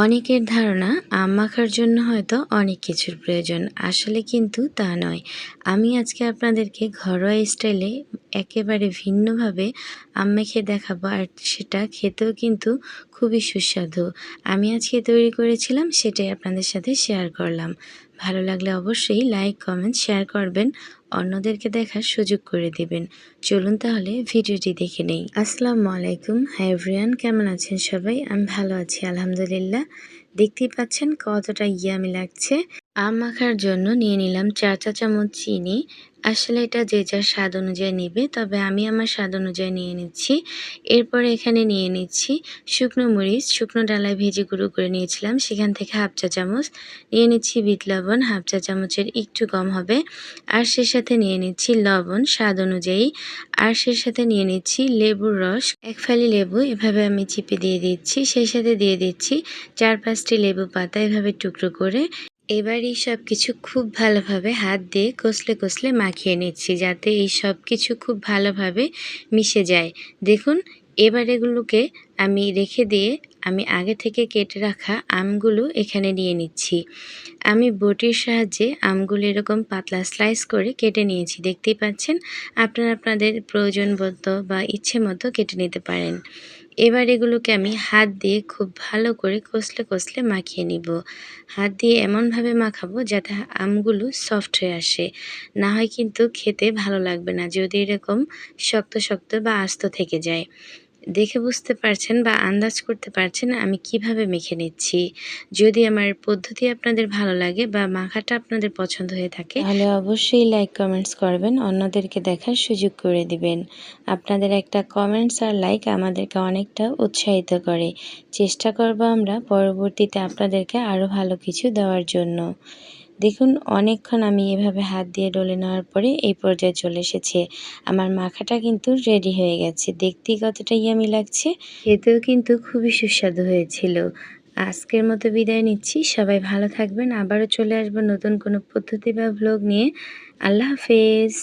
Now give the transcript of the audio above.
অনেকের ধারণা আম মাখার জন্য হয়তো অনেক কিছুর প্রয়োজন। আসলে কিন্তু তা নয়। আমি আজকে আপনাদেরকে ঘরোয়া স্টাইলে একেবারে ভিন্নভাবে আম মেখে দেখাবো, আর সেটা খেতেও কিন্তু খুবই সুস্বাদু। আমি আজকে তৈরি করেছিলাম, সেটাই আপনাদের সাথে শেয়ার করলাম। ভালো লাগলে অবশ্যই লাইক, কমেন্ট, শেয়ার করবেন। অন্যদেরকে দেখার সুযোগ করে দিবেন। চলুন তাহলে ভিডিওটি দেখে নেই। আসসালামু আলাইকুম। হাই এভরিওয়ান, কেমন আছেন সবাই? আমি ভালো আছি আলহামদুলিল্লাহ। দেখতেই পাচ্ছেন কতটা ইয়ামি লাগছে। আম মাখার জন্য নিয়ে নিলাম ৪ চা চামচ চিনি। আসলে এটা যে যার স্বাদ অনুযায়ী নিবে, তবে আমি আমার স্বাদ অনুযায়ী নিয়ে নিচ্ছি। এরপরে এখানে নিয়ে নিচ্ছি শুকনো মরিচ, শুকনো ডালায় ভেজে গুঁড়ো করে নিয়েছিলাম, সেখান থেকে 1/2 চা চামচ নিয়ে নিচ্ছি। বিট লবণ 1/2 চা চামচের একটু কম হবে। আর সে সাথে নিয়ে নিচ্ছি লবণ স্বাদ অনুযায়ী। আর সে সাথে নিয়ে নিচ্ছি লেবুর রস, 1 ফালি লেবু এভাবে আমি চিপে দিয়ে দিচ্ছি। সেই সাথে দিয়ে দিচ্ছি 4-5টি লেবু পাতা এভাবে টুকরো করে। এবার এই সব কিছু খুব ভালোভাবে হাত দিয়ে কষলে কষলে মাখিয়ে নিচ্ছি, যাতে এই সব কিছু খুব ভালোভাবে মিশে যায়। দেখুন, এবার এগুলোকে আমি রেখে দিয়ে আমি আগে থেকে কেটে রাখা আমগুলো এখানে নিয়ে নিচ্ছি। আমি বটির সাহায্যে আমগুলো এরকম পাতলা স্লাইস করে কেটে নিয়েছি, দেখতেই পাচ্ছেন। আপনারা আপনাদের প্রয়োজন মতো বা ইচ্ছে মতো কেটে নিতে পারেন। এবার এগুলোকে আমি হাত দিয়ে খুব ভালো করে কষলে কষলে মাখিয়ে নিব। হাত দিয়ে এমনভাবে মাখাবো যাতে আমগুলো সফট হয়ে আসে, না হয় কিন্তু খেতে ভালো লাগবে না যদি এরকম শক্ত শক্ত বা আস্ত থেকে যায়। দেখে বুঝতে পারছেন বা আন্দাজ করতে পারছেন আমি কিভাবে মেখে নিচ্ছি। যদি আমার পদ্ধতি আপনাদের ভালো লাগে বা মাখাটা আপনাদের পছন্দ হয়ে থাকে, তাহলে অবশ্যই লাইক, কমেন্টস করবেন, অন্যদেরকে দেখার সুযোগ করে দিবেন। আপনাদের একটা কমেন্টস আর লাইক আমাদেরকে অনেকটা উৎসাহিত করে। চেষ্টা করব আমরা পরবর্তীতে আপনাদেরকে আরও ভালো কিছু দেওয়ার জন্য। দেখুন, অনেকক্ষণ আমি এভাবে হাত দিয়ে ডলে নেওয়ার পরে এই পর্যায়ে চলে এসেছে। আমার মাখাটা কিন্তু রেডি হয়ে গেছে। দেখতেই কতটা ইয়ামি লাগছে, খেতেও কিন্তু খুবই সুস্বাদু হয়েছিল। আজকের মতো বিদায় নিচ্ছি। সবাই ভালো থাকবেন। আবারও চলে আসবো নতুন কোনো পদ্ধতি বা ভ্লগ নিয়ে। আল্লাহ হাফেজ।